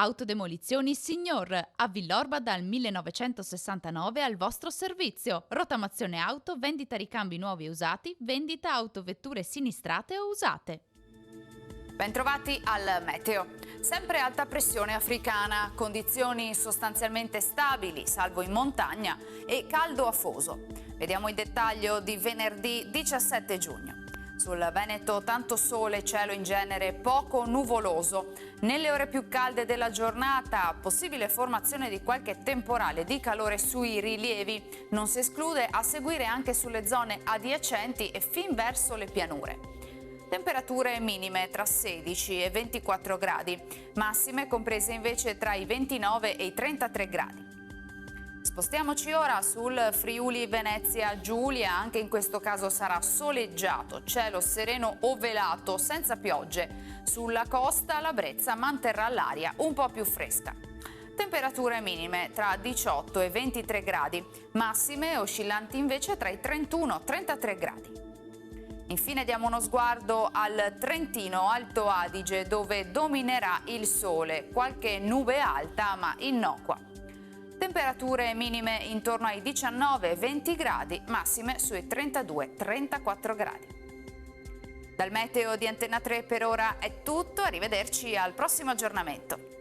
Autodemolizioni Signor, a Villorba dal 1969 al vostro servizio. Rotamazione auto, vendita ricambi nuovi e usati, vendita autovetture sinistrate o usate. Bentrovati al meteo. Sempre alta pressione africana, condizioni sostanzialmente stabili, salvo in montagna, e caldo afoso. Vediamo il dettaglio di venerdì 17 giugno. Sul Veneto tanto sole, cielo in genere poco nuvoloso. Nelle ore più calde della giornata, possibile formazione di qualche temporale di calore sui rilievi. Non si esclude a seguire anche sulle zone adiacenti e fin verso le pianure. Temperature minime tra 16 e 24 gradi, massime comprese invece tra i 29 e i 33 gradi. Spostiamoci ora sul Friuli Venezia Giulia, anche in questo caso sarà soleggiato, cielo sereno o velato, senza piogge. Sulla costa la brezza manterrà l'aria un po' più fresca. Temperature minime tra 18 e 23 gradi, massime oscillanti invece tra i 31 e 33 gradi. Infine diamo uno sguardo al Trentino Alto Adige, dove dominerà il sole, qualche nube alta ma innocua. Temperature minime intorno ai 19-20 gradi, massime sui 32-34 gradi. Dal meteo di Antenna 3 per ora è tutto, arrivederci al prossimo aggiornamento.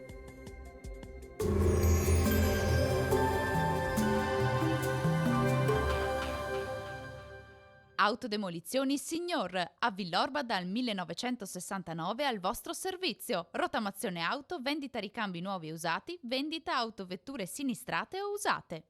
Autodemolizioni Signor, a Villorba dal 1969 al vostro servizio. Rotamazione auto, vendita ricambi nuovi e usati, vendita autovetture sinistrate o usate.